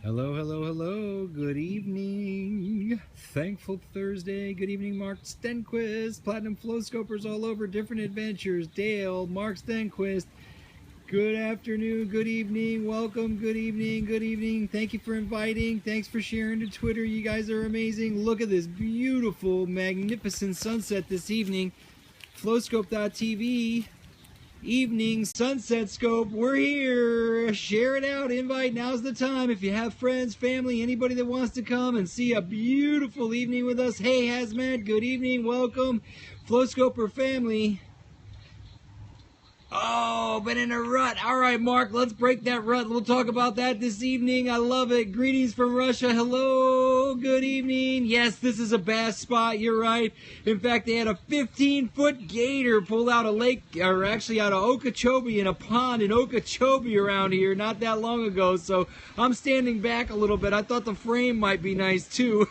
Hello, hello, hello. Good evening. Thankful Thursday. Good evening, Mark Stenquist. Platinum Flow Scopers all over, different adventures. Dale, Mark Stenquist. Good afternoon, good evening, welcome, good evening, good evening. Thank you for inviting. Thanks for sharing to Twitter. You guys are amazing. Look at this beautiful, magnificent sunset this evening. Flowscope.tv. Evening sunset scope. We're here. Share it out. Invite. Now's the time. If you have friends, family, anybody that wants to come and see a beautiful evening with us. Hey, Hazmat. Good evening. Welcome. Flowscoper family. Oh, been in a rut. All right, Mark, let's break that rut. We'll talk about that this evening. I love it. Greetings from Russia. Hello. Good evening. Yes, this is a bass spot. You're right. In fact, they had a 15-foot gator pulled out of lake, or actually out of Okeechobee in a pond in Okeechobee around here not that long ago. So I'm standing back a little bit. I thought the frame might be nice too.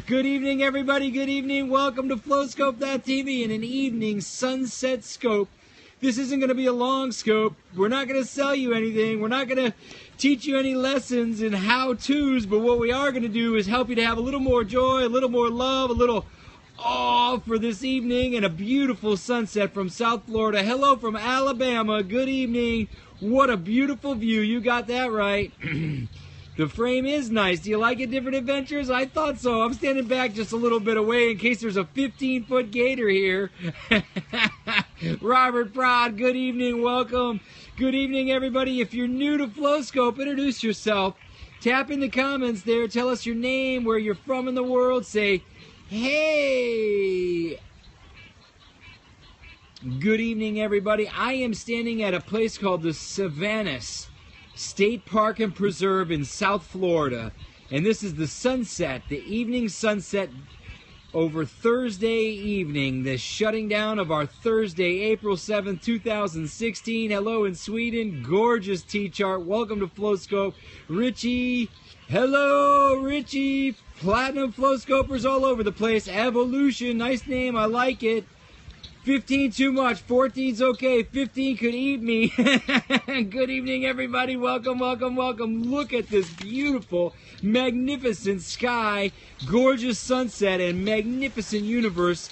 Good evening, everybody. Good evening. Welcome to Flowscope.tv and an evening sunset scope. This isn't going to be a long scope. We're not going to sell you anything. We're not going to teach you any lessons and how-tos, but what we are going to do is help you to have a little more joy, a little more love, a little awe for this evening and a beautiful sunset from South Florida. Hello from Alabama. Good evening. What a beautiful view. You got that right. The frame is nice. Do you like it, Different Adventures? I thought so. I'm standing back just a little bit away in case there's a 15-foot gator here. Robert Prod, good evening. Welcome. Good evening, everybody. If you're new to Flowscope, introduce yourself. Tap in the comments there. Tell us your name, where you're from in the world. Say, hey. Good evening, everybody. I am standing at a place called the Claesgens State Park and Preserve in South Florida, and this is the sunset, the evening sunset over Thursday evening, the shutting down of our Thursday, April 7th, 2016. Hello in Sweden, gorgeous T-chart. Welcome to Flowscope. Richie, hello Richie. Platinum Flowscopers all over the place. Evolution, nice name, I like it. 15 too much, 14's okay, 15 could eat me. Good evening, everybody. Welcome, welcome, welcome. Look at this beautiful, magnificent sky, gorgeous sunset, and magnificent universe.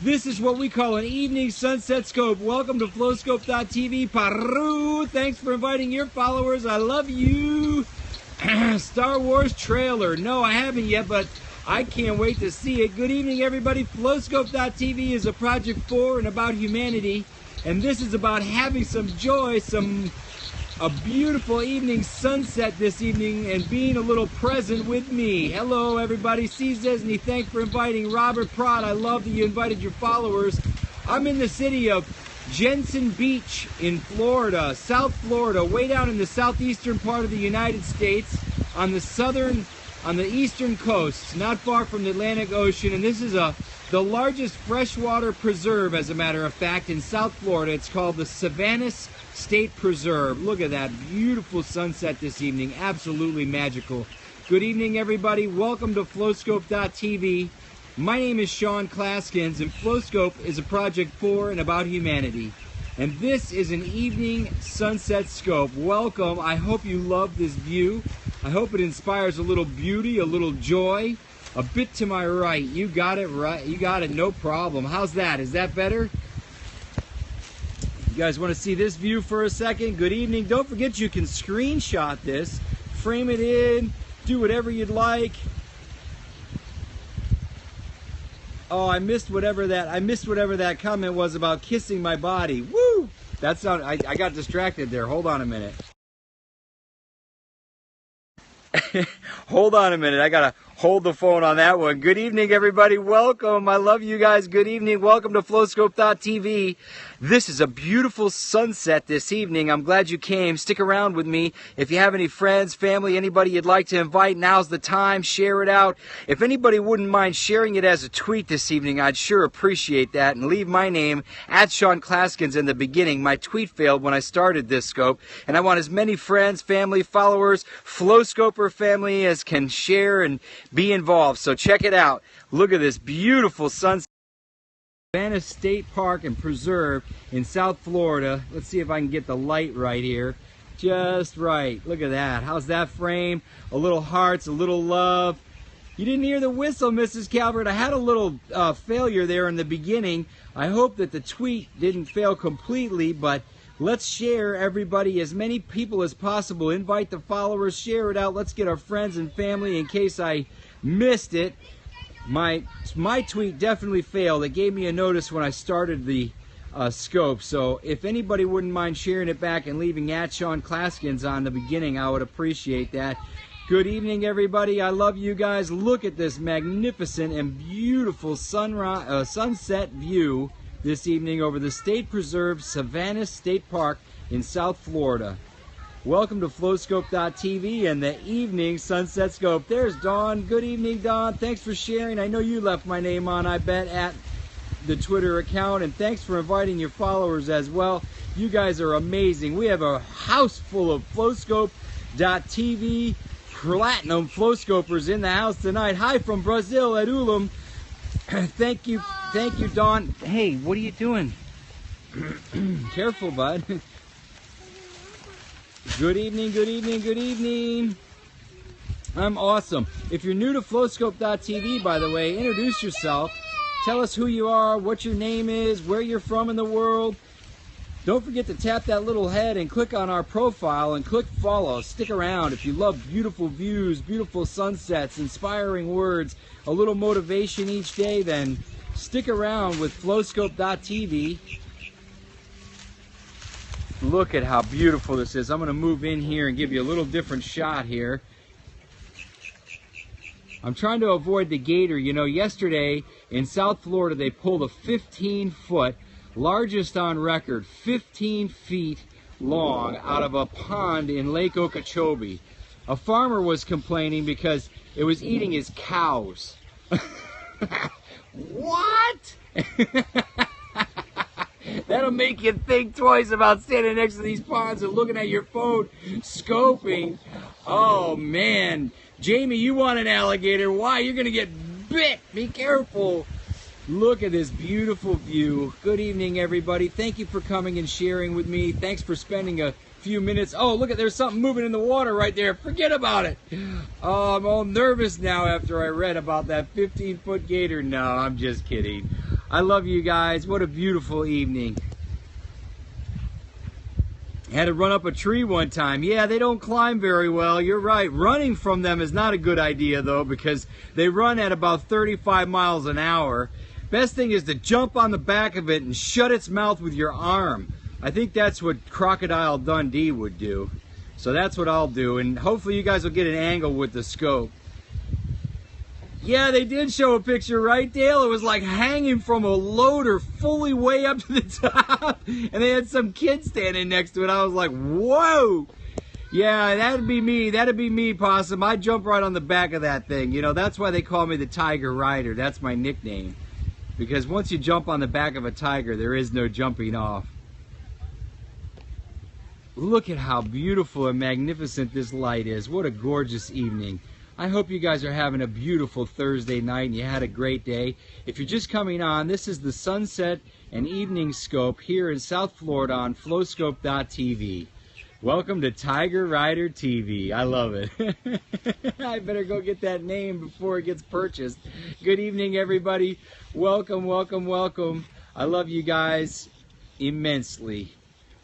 This is what we call an evening sunset scope. Welcome to Flowscope.tv. Peru. Thanks for inviting your followers. I love you. Star Wars trailer. No, I haven't yet, but I can't wait to see it. Good evening, everybody. Flowscope.tv is a project for and about humanity, and this is about having some joy, a beautiful evening sunset this evening, and being a little present with me. Hello, everybody. Claesgens, thanks for inviting. Robert Prod, I love that you invited your followers. I'm in the city of Jensen Beach in Florida, South Florida, way down in the southeastern part of the United States, on the eastern coast, not far from the Atlantic Ocean, and this is the largest freshwater preserve, as a matter of fact, in South Florida. It's called the Claesgens State Preserve. Look at that beautiful sunset this evening, absolutely magical. Good evening, everybody. Welcome to Flowscope.tv. My name is Sean Claesgens, and Flowscope is a project for and about humanity. And this is an evening sunset scope. Welcome. I hope you love this view. I hope it inspires a little beauty, a little joy. A bit to my right. You got it right. You got it, no problem. How's that? Is that better? You guys want to see this view for a second? Good evening. Don't forget you can screenshot this, frame it in, do whatever you'd like. Oh, I missed whatever that comment was about kissing my body. Woo! I got distracted there. Hold on a minute. Hold on a minute. I gotta hold the phone on that one. Good evening, everybody. Welcome. I love you guys. Good evening. Welcome to Flowscope.tv. This is a beautiful sunset this evening. I'm glad you came. Stick around with me. If you have any friends, family, anybody you'd like to invite, now's the time. Share it out. If anybody wouldn't mind sharing it as a tweet this evening, I'd sure appreciate that. And leave my name at Sean Claesgens in the beginning. My tweet failed when I started this scope, and I want as many friends, family, followers, Flowscoper family as can share and be involved. So check it out. Look at this beautiful sunset. Claesgens State Park and Preserve in South Florida. Let's see if I can get the light right here. Just right. Look at that. How's that frame? A little hearts, a little love. You didn't hear the whistle, Mrs. Calvert. I had a little failure there in the beginning. I hope that the tweet didn't fail completely, but let's share, everybody, as many people as possible. Invite the followers, share it out. Let's get our friends and family. In case I missed it, my tweet definitely failed. It gave me a notice when I started the scope. So if anybody wouldn't mind sharing it back and leaving @ Claesgens on the beginning, I would appreciate that. Good evening, everybody. I love you guys. Look at this magnificent and beautiful sunset view this evening over the State Preserve Savannah State Park in South Florida. Welcome to Flowscope.tv and the evening sunset scope. There's Dawn. Good evening, Dawn. Thanks for sharing. I know you left my name on, I bet, at the Twitter account, and thanks for inviting your followers as well. You guys are amazing. We have a house full of Flowscope.tv platinum flowscopers in the house tonight. Hi from Brazil at Ulum. Thank you, Dawn. Hey, what are you doing? Careful, bud. Good evening, good evening, good evening. I'm awesome. If you're new to Flowscope.tv, by the way, introduce yourself. Tell us who you are, what your name is, where you're from in the world. Don't forget to tap that little head and click on our profile and click follow. Stick around. If you love beautiful views, beautiful sunsets, inspiring words, a little motivation each day, then stick around with Flowscope.tv. Look at how beautiful this is. I'm going to move in here and give you a little different shot here. I'm trying to avoid the gator. You know, yesterday in South Florida they pulled a 15-foot, largest on record, 15 feet long, out of a pond in Lake Okeechobee. A farmer was complaining because it was eating his cows. What? That'll make you think twice about standing next to these ponds and looking at your phone, scoping. Oh, man. Jamie, you want an alligator. Why? You're going to get bit. Be careful. Look at this beautiful view. Good evening, everybody. Thank you for coming and sharing with me. Thanks for spending a few minutes. Oh, look at, there's something moving in the water right there. Forget about it. Oh, I'm all nervous now after I read about that 15-foot gator. No, I'm just kidding. I love you guys. What a beautiful evening. Had to run up a tree one time. Yeah, they don't climb very well. You're right. Running from them is not a good idea, though, because they run at about 35 miles an hour. Best thing is to jump on the back of it and shut its mouth with your arm. I think that's what Crocodile Dundee would do. So that's what I'll do, and hopefully you guys will get an angle with the scope. Yeah, they did show a picture, right, Dale? It was like hanging from a loader fully way up to the top, and they had some kid standing next to it. I was like, whoa! Yeah, that'd be me. That'd be me, Possum. I'd jump right on the back of that thing. You know, that's why they call me the Tiger Rider. That's my nickname. Because once you jump on the back of a tiger, there is no jumping off. Look at how beautiful and magnificent this light is. What a gorgeous evening. I hope you guys are having a beautiful Thursday night and you had a great day. If you're just coming on, this is the Sunset and Evening Scope here in South Florida on Flowscope.tv. Welcome to Tiger Rider TV. I love it. I better go get that name before it gets purchased. Good evening, everybody. Welcome, welcome, welcome. I love you guys immensely.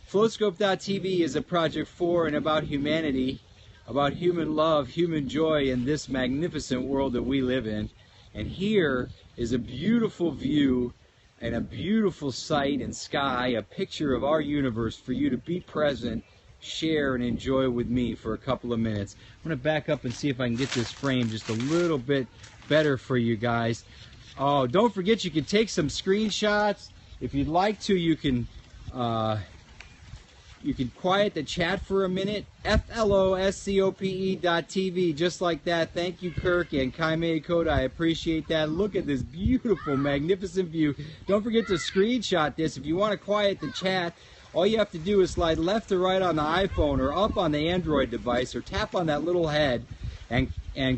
Flowscope.tv is a project for and about humanity, about human love, human joy in this magnificent world that we live in. And here is a beautiful view and a beautiful sight and sky, a picture of our universe for you to be present, share, and enjoy with me for a couple of minutes. I'm going to back up and see if I can get this frame just a little bit better for you guys. Oh, don't forget you can take some screenshots. If you'd like to, you can quiet the chat for a minute. FLOSCOPE.TV, just like that. Thank you, Kirk and Kaime Code. I appreciate that. Look at this beautiful, magnificent view. Don't forget to screenshot this. If you want to quiet the chat, all you have to do is slide left or right on the iPhone or up on the Android device or tap on that little head and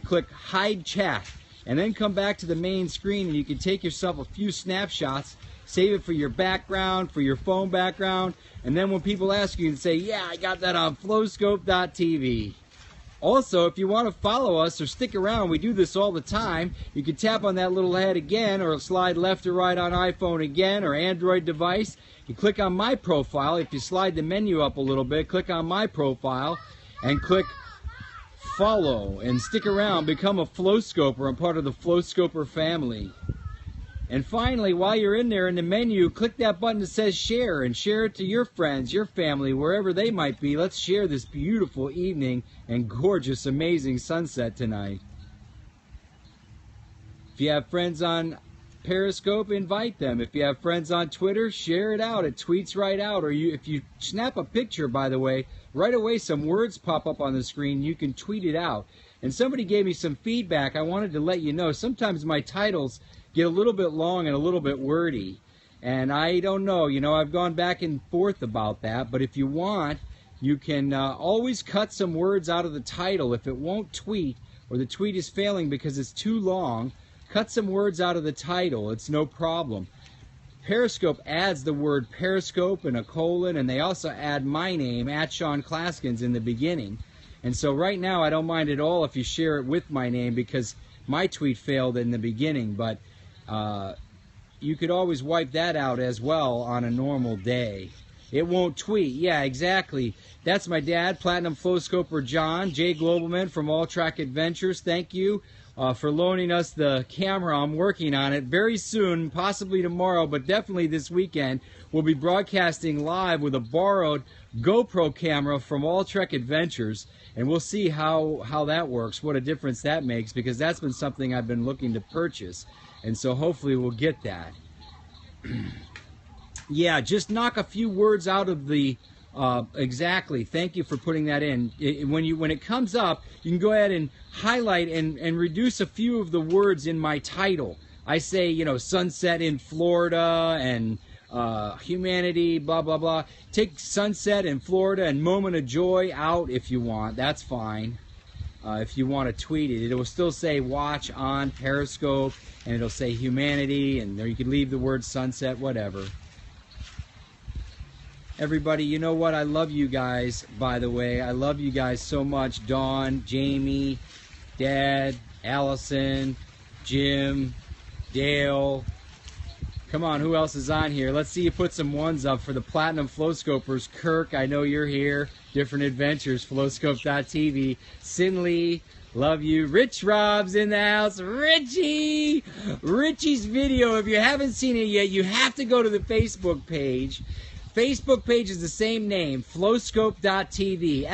click Hide Chat. And then come back to the main screen and you can take yourself a few snapshots Save it for your background, for your phone background, and then when people ask you, you can say, yeah, I got that on flowscope.tv. Also, if you want to follow us or stick around, we do this all the time. You can tap on that little head again, or slide left or right on iPhone again, or Android device. You click on my profile. If you slide the menu up a little bit, click on my profile and click follow and stick around. Become a Flowscoper and part of the Flowscoper family. And finally, while you're in there in the menu, click that button that says share and share it to your friends, your family, wherever they might be. Let's share this beautiful evening and gorgeous, amazing sunset tonight. If you have friends on Periscope, invite them. If you have friends on Twitter, share it out. It tweets right out. Or if you snap a picture, by the way, right away some words pop up on the screen. You can tweet it out. And somebody gave me some feedback. I wanted to let you know. Sometimes my titles get a little bit long and a little bit wordy. And I don't know. You know, I've gone back and forth about that. But if you want, you can always cut some words out of the title. If it won't tweet, or the tweet is failing because it's too long, cut some words out of the title. It's no problem. Periscope adds the word Periscope and a colon, and they also add my name, @Claesgens, in the beginning. And so right now I don't mind at all if you share it with my name, because my tweet failed in the beginning. But you could always wipe that out as well on a normal day. It won't tweet. Yeah, exactly. That's my dad, Platinum Flowscoper John, Jay Globalman from All Track Adventures. Thank you for loaning us the camera. I'm working on it. Very soon, possibly tomorrow, but definitely this weekend, we'll be broadcasting live with a borrowed GoPro camera from All Trek Adventures, and we'll see how that works, what a difference that makes, because that's been something I've been looking to purchase, and so hopefully we'll get that. Yeah, just knock a few words out of the exactly. Thank you for putting that in. When it comes up, you can go ahead and highlight and reduce a few of the words in my title. I say, you know, sunset in Florida and humanity, blah, blah, blah. Take sunset in Florida and moment of joy out if you want. That's fine. If you want to tweet it, it will still say watch on Periscope, and it'll say humanity, and there you can leave the word sunset, whatever. Everybody, you know what? I love you guys, by the way. I love you guys so much. Dawn, Jamie, Dad, Allison, Jim, Dale. Come on, who else is on here? Let's see you put some ones up for the Platinum Flowscopers. Kirk, I know you're here. Different Adventures, Flowscope.tv. Sinley, love you. Rich Rob's in the house. Richie! Richie's video, if you haven't seen it yet, you have to go to the Facebook page. Facebook page is the same name, flowscope.tv,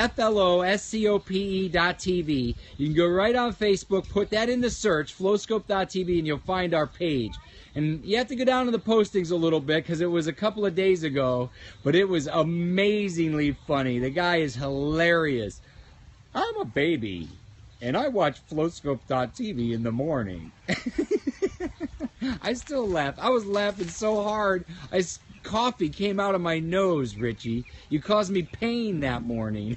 Floscope.tv. You can go right on Facebook, put that in the search, flowscope.tv, and you'll find our page. And you have to go down to the postings a little bit because it was a couple of days ago, but it was amazingly funny. The guy is hilarious. I'm a baby, and I watch flowscope.tv in the morning. I still laugh. I was laughing so hard, coffee came out of my nose, Richie. You caused me pain that morning.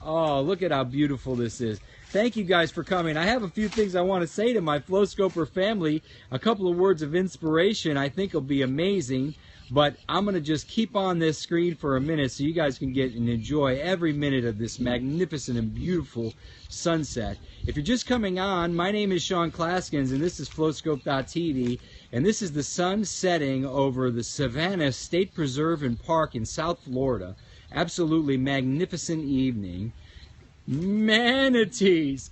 Oh, look at how beautiful this is. Thank you guys for coming. I have a few things I want to say to my Flowscoper family. A couple of words of inspiration I think will be amazing. But I'm going to just keep on this screen for a minute so you guys can get and enjoy every minute of this magnificent and beautiful sunset. If you're just coming on, my name is Claesgens, and this is Flowscope.tv. And this is the sun setting over the Savannah State Preserve and Park in South Florida. Absolutely magnificent evening. Manatees!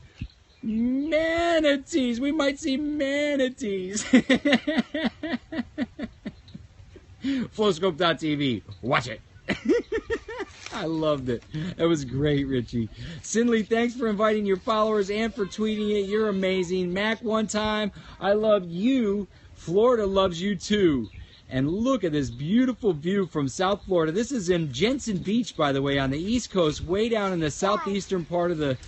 Manatees! We might see manatees! Flowscope.tv. Watch it! I loved it. That was great, Richie. Sinley, thanks for inviting your followers and for tweeting it. You're amazing. Mac, one time, I love you. Florida loves you too. And look at this beautiful view from South Florida. This is in Jensen Beach, by the way, on the East Coast, way down in the southeastern part of the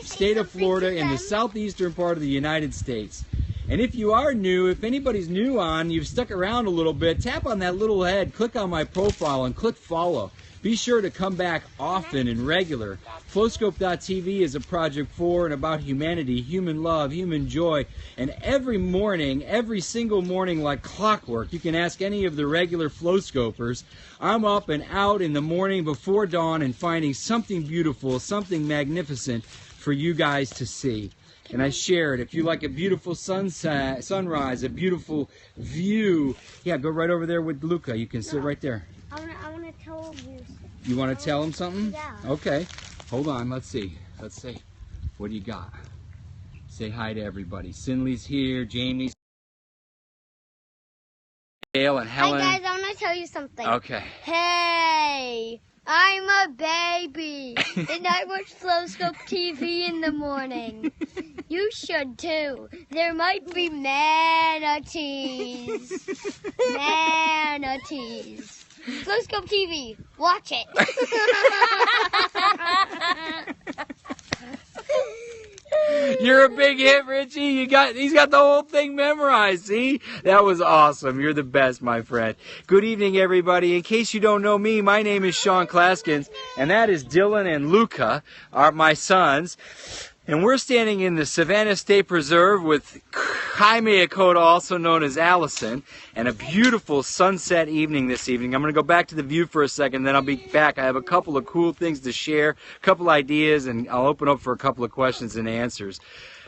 state of Florida, in the southeastern part of the United States. And if you are new, if anybody's new on, you've stuck around a little bit, tap on that little head, click on my profile, and click follow. Be sure to come back often and regular. Flowscope.tv is a project for and about humanity, human love, human joy. And every morning, every single morning like clockwork, you can ask any of the regular Flowscopers. I'm up and out in the morning before dawn and finding something beautiful, something magnificent for you guys to see. And I share it. If you like a beautiful sunrise, a beautiful view, yeah, go right over there with Luca. You can sit right there. I want to tell you something. You want to tell him something? Yeah. Okay. Hold on. Let's see. Let's see. What do you got? Say hi to everybody. Cinley's here. Jamie's Dale and Helen. Hi guys, I want to tell you something. Okay. Hey, I'm a baby, and I watch Flowscope TV in the morning. You should too. There might be manatees. Manatees. Flowscope TV. Watch it. You're a big hit, Richie. He's got the whole thing memorized. See? That was awesome. You're the best, my friend. Good evening, everybody. In case you don't know me, my name is Sean Claesgens, and that is Dylan and Luca, are my sons. And we're standing in the Savannah State Preserve with Jaime Akota, also known as Allison, and a beautiful sunset evening this evening. I'm going to go back to the view for a second, then I'll be back. I have a couple of cool things to share, a couple ideas, and I'll open up for a couple of questions and answers.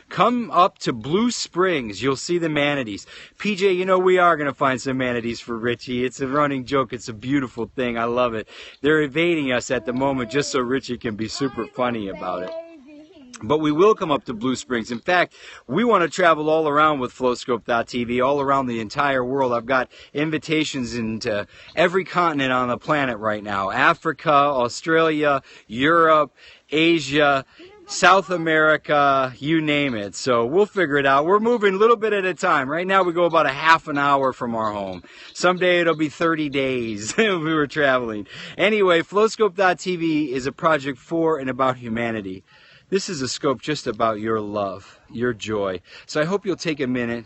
Come up to Blue Springs. You'll see the manatees. PJ, you know we are going to find some manatees for Richie. It's a running joke. It's a beautiful thing. I love it. They're evading us at the moment just so Richie can be super funny about it. But we will come up to Blue Springs. In fact, we want to travel all around with Flowscope.tv, all around the entire world. I've got invitations into every continent on the planet right now. Africa, Australia, Europe, Asia, South America, you name it. So we'll figure it out. We're moving a little bit at a time. Right now we go about a half an hour from our home. Someday it'll be 30 days if we were traveling. Anyway, Flowscope.tv is a project for and about humanity. This is a scope just about your love, your joy. So I hope you'll take a minute,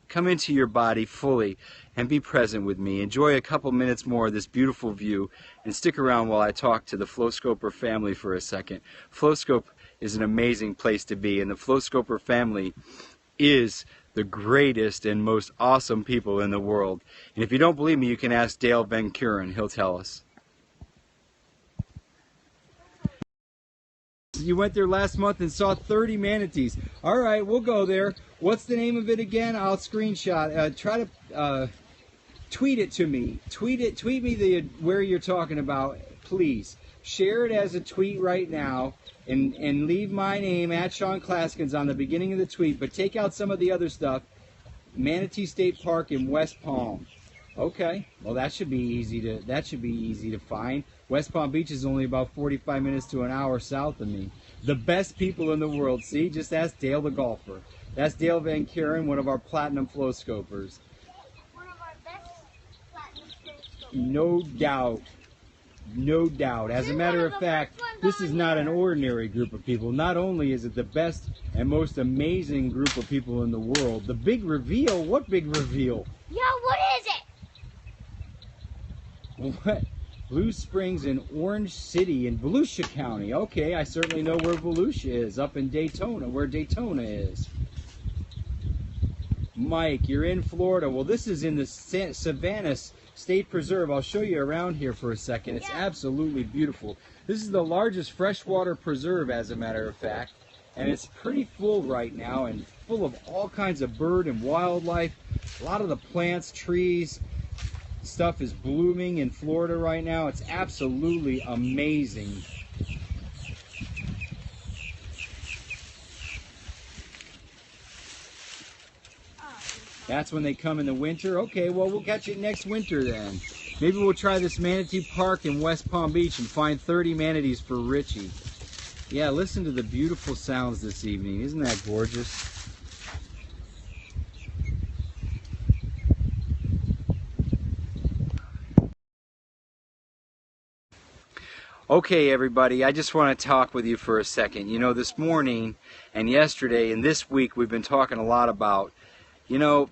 come into your body fully, and be present with me. Enjoy a couple minutes more of this beautiful view, and stick around while I talk to the Flowscoper family for a second. Flowscope is an amazing place to be, and the Flowscoper family is the greatest and most awesome people in the world. And if you don't believe me, you can ask Dale Van Kuren. He'll tell us. You went there last month and saw 30 manatees. All right, we'll go there. What's the name of it again? I'll screenshot. Try to tweet it to me. Tweet me where you're talking about, please. Share it as a tweet right now, and leave my name at Sean Claesgens on the beginning of the tweet. But take out some of the other stuff. Manatee State Park in West Palm. Okay, well that should be easy to find. West Palm Beach is only about 45 minutes to an hour south of me. The best people in the world. See, just ask Dale the golfer. That's Dale Van Kuren, one of our platinum Flowscopers. One of our best platinum Flowscopers. No doubt. No doubt. As a matter of fact, this is not an ordinary group of people. Not only is it the best and most amazing group of people in the world, the big reveal, what big reveal? Yeah, what is it? What? Blue Springs in Orange City in Volusia County. Okay, I certainly know where Volusia is, up in Daytona, where Daytona is. Mike, you're in Florida. Well, this is in the Savannah State Preserve. I'll show you around here for a second. It's absolutely beautiful. This is the largest freshwater preserve, as a matter of fact, and it's pretty full right now and full of all kinds of bird and wildlife. A lot of the plants, trees, stuff is blooming in Florida right now. It's absolutely amazing. That's when they come in the winter. Okay, well, we'll catch it next winter then. Maybe we'll try this manatee park in West Palm Beach and find 30 manatees for Richie. Yeah, listen to the beautiful sounds this evening. Isn't that gorgeous? Okay, everybody, I just want to talk with you for a second. You know, this morning and yesterday and this week we've been talking a lot about, you know,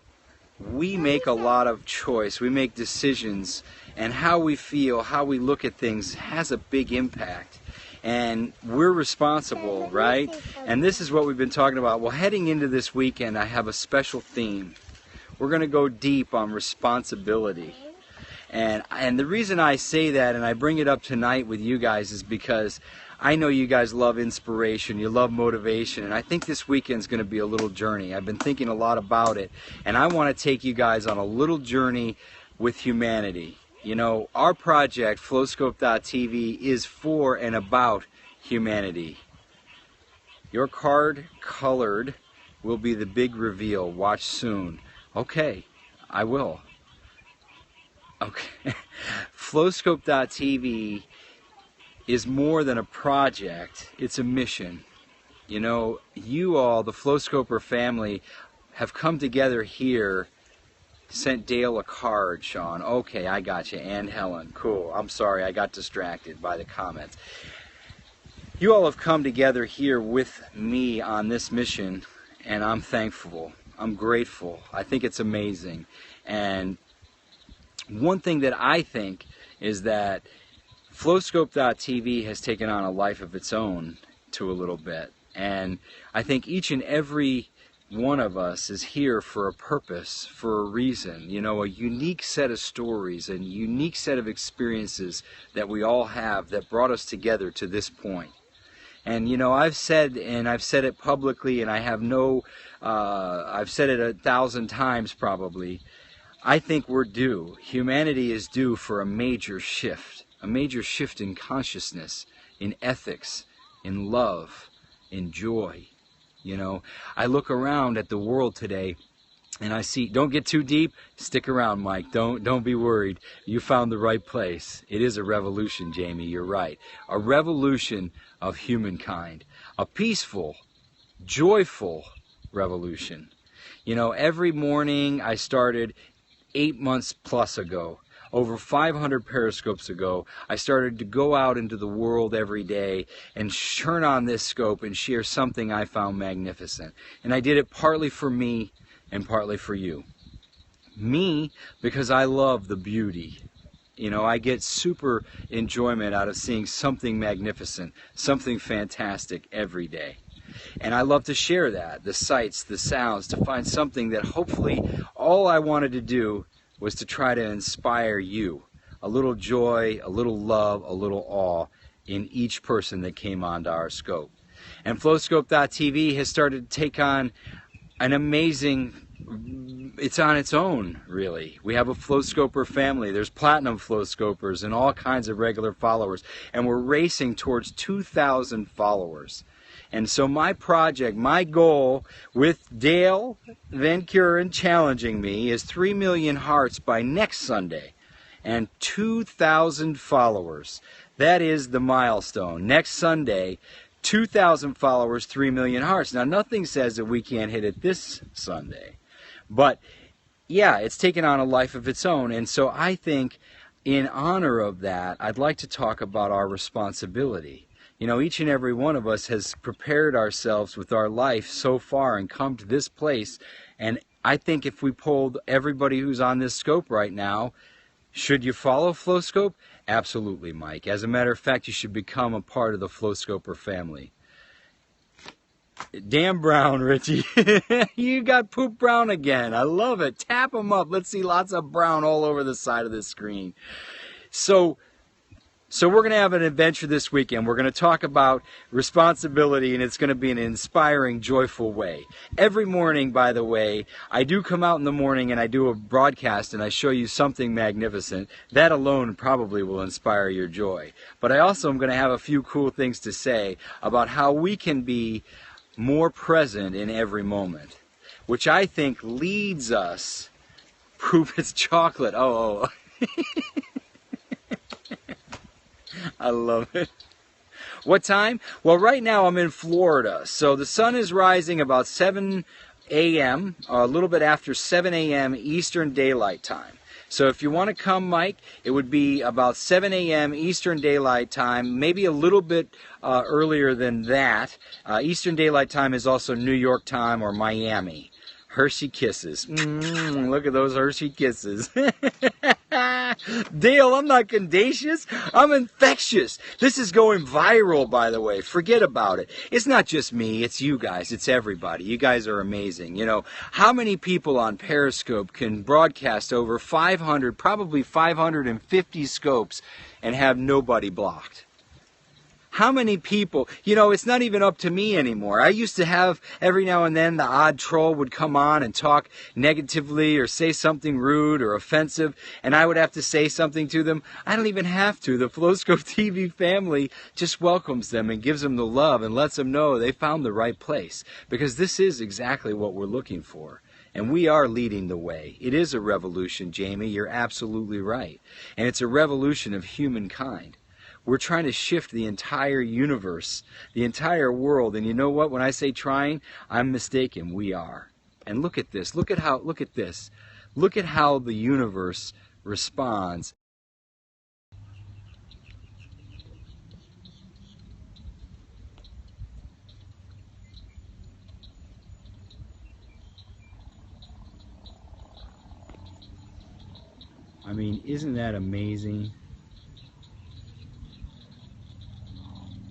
we make a lot of choice. We make decisions, and how we feel, how we look at things has a big impact. And we're responsible, right? And this is what we've been talking about. Well, heading into this weekend, I have a special theme. We're going to go deep on responsibility. And the reason I say that, and I bring it up tonight with you guys, is because I know you guys love inspiration, you love motivation, and I think this weekend's going to be a little journey. I've been thinking a lot about it, and I want to take you guys on a little journey with humanity. You know, our project, Flowscope.tv, is for and about humanity. Your card colored will be the big reveal. Watch soon. Okay, I will. Okay. Flowscope.tv is more than a project, it's a mission. You know, you all, the Flowscoper family, have come together here. Sent Dale a card, Sean. Okay, I got you. And Helen. Cool. I'm sorry, I got distracted by the comments. You all have come together here with me on this mission, and I'm thankful. I'm grateful. I think it's amazing. And one thing that I think is that Flowscope.tv has taken on a life of its own to a little bit. And I think each and every one of us is here for a purpose, for a reason, you know, a unique set of stories and unique set of experiences that we all have that brought us together to this point. And you know, I've said it publicly, and I have I've said it 1,000 times probably, I think we're due. Humanity is due for a major shift in consciousness, in ethics, in love, in joy. You know, I look around at the world today and I see, don't get too deep, stick around, Mike, don't be worried. You found the right place. It is a revolution, Jamie, you're right. A revolution of humankind. A peaceful, joyful revolution. You know, every morning I started 8 months plus ago. Over 500 periscopes ago, I started to go out into the world every day and turn on this scope and share something I found magnificent. And I did it partly for me and partly for you. Me, because I love the beauty. You know, I get super enjoyment out of seeing something magnificent, something fantastic every day. And I love to share that, the sights, the sounds, to find something that hopefully all I wanted to do was to try to inspire you. A little joy, a little love, a little awe in each person that came onto our scope. And Flowscope.tv has started to take on an amazing, it's on its own, really. We have a Flowscoper family. There's platinum Flowscopers and all kinds of regular followers. And we're racing towards 2,000 followers. And so my project, my goal with Dale Van Kuren challenging me is 3 million hearts by next Sunday and 2,000 followers. That is the milestone. Next Sunday, 2,000 followers, 3 million hearts. Now, nothing says that we can't hit it this Sunday. But, yeah, it's taken on a life of its own. And so I think in honor of that, I'd like to talk about our responsibility. You know, each and every one of us has prepared ourselves with our life so far and come to this place. And I think if we polled everybody who's on this scope right now, should you follow Flowscope? Absolutely, Mike. As a matter of fact, you should become a part of the Flowscoper family. Damn brown, Richie. You got poop brown again. I love it. Tap them up. Let's see lots of brown all over the side of the screen. So we're going to have an adventure this weekend. We're going to talk about responsibility, and it's going to be in an inspiring, joyful way. Every morning, by the way, I do come out in the morning and I do a broadcast and I show you something magnificent. That alone probably will inspire your joy. But I also am going to have a few cool things to say about how we can be more present in every moment, which I think leads us. Proof it's chocolate. Oh. I love it. What time? Well, right now I'm in Florida. So the sun is rising about 7 a.m., a little bit after 7 a.m. Eastern Daylight Time. So if you want to come, Mike, it would be about 7 a.m. Eastern Daylight Time, maybe a little bit earlier than that. Eastern Daylight Time is also New York time or Miami. Hershey Kisses. Look at those Hershey Kisses. Dale, I'm not contagious. I'm infectious. This is going viral, by the way. Forget about it. It's not just me. It's you guys. It's everybody. You guys are amazing. You know, how many people on Periscope can broadcast over 500, probably 550 scopes and have nobody blocked? How many people, you know, it's not even up to me anymore. I used to have, every now and then, the odd troll would come on and talk negatively or say something rude or offensive, and I would have to say something to them. I don't even have to. The Flowscope TV family just welcomes them and gives them the love and lets them know they found the right place, because this is exactly what we're looking for. And we are leading the way. It is a revolution, Jamie. You're absolutely right. And it's a revolution of humankind. We're trying to shift the entire universe, the entire world. And you know what? When I say trying, I'm mistaken. We are. And look at this. Look at this. Look at how the universe responds. I mean, isn't that amazing?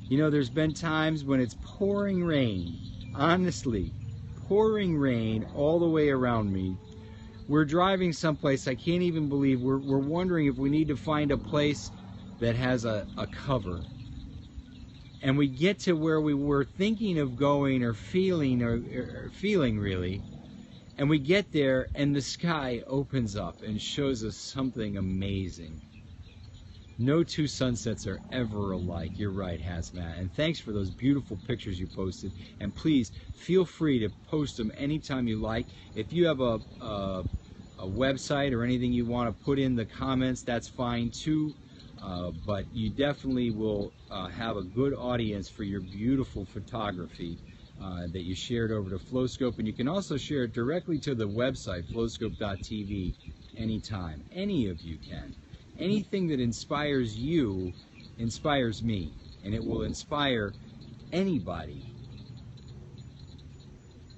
You know, there's been times when it's pouring rain, honestly, pouring rain all the way around me. We're driving someplace I can't even believe. We're wondering if we need to find a place that has a cover. And we get to where we were thinking of going or feeling really. And we get there and the sky opens up and shows us something amazing. No two sunsets are ever alike. You're right, Hazmat. And thanks for those beautiful pictures you posted. And please, feel free to post them anytime you like. If you have a website or anything you want to put in the comments, that's fine too. But you definitely will have a good audience for your beautiful photography that you shared over to Flowscope. And you can also share it directly to the website, flowscope.tv, anytime. Any of you can. Anything that inspires you inspires me, and it will inspire anybody.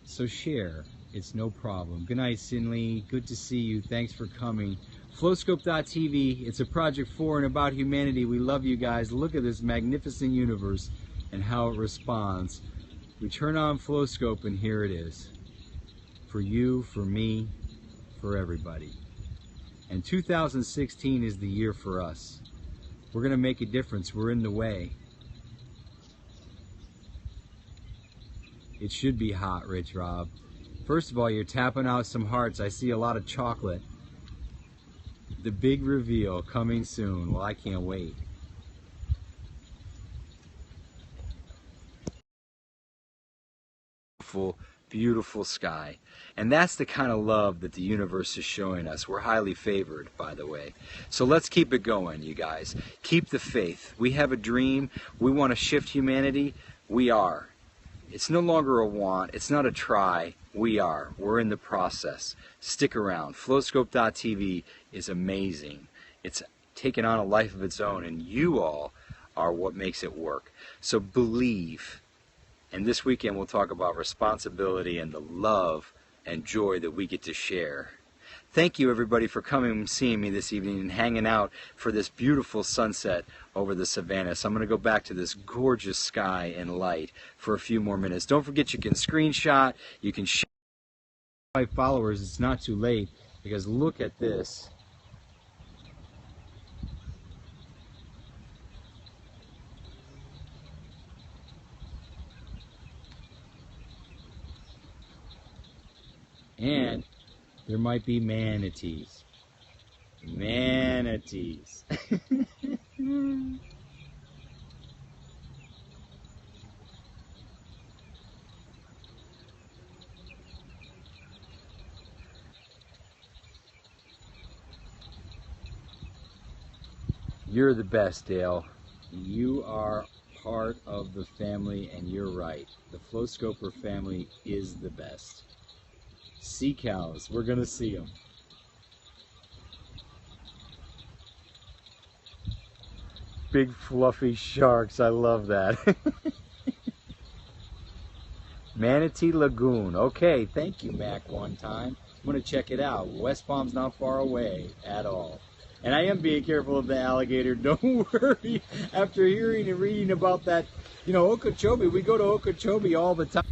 So share. It's no problem. Good night, Sinley. Good to see you. Thanks for coming. Flowscope.tv. It's a project for and about humanity. We love you guys. Look at this magnificent universe and how it responds. We turn on Flowscope, and here it is. For you, for me, for everybody. And 2016 is the year for us. We're going to make a difference. We're in the way. It should be hot, Rich Rob. First of all, you're tapping out some hearts. I see a lot of chocolate. The big reveal coming soon. Well, I can't wait. Beautiful sky. And that's the kind of love that the universe is showing us. We're highly favored, by the way. So let's keep it going, you guys. Keep the faith. We have a dream. We want to shift humanity. We are. It's no longer a want. It's not a try. We are. We're in the process. Stick around. Flowscope.tv is amazing. It's taken on a life of its own, and you all are what makes it work. So believe. And this weekend we'll talk about responsibility and the love and joy that we get to share. Thank you, everybody, for coming and seeing me this evening and hanging out for this beautiful sunset over the savannah. So I'm going to go back to this gorgeous sky and light for a few more minutes. Don't forget, you can screenshot, you can share. My followers, it's not too late, because look at this. And there might be manatees. Manatees. You're the best, Dale. You are part of the family, and you're right. The Flowscoper family is the best. Sea cows, we're gonna see them. Big fluffy sharks, I love that. Manatee Lagoon. Okay, thank you, Mac, one time. I'm going to check it out. West Palm's not far away at all. And I am being careful of the alligator. Don't worry. After hearing and reading about that, you know, Okeechobee, we go to Okeechobee all the time.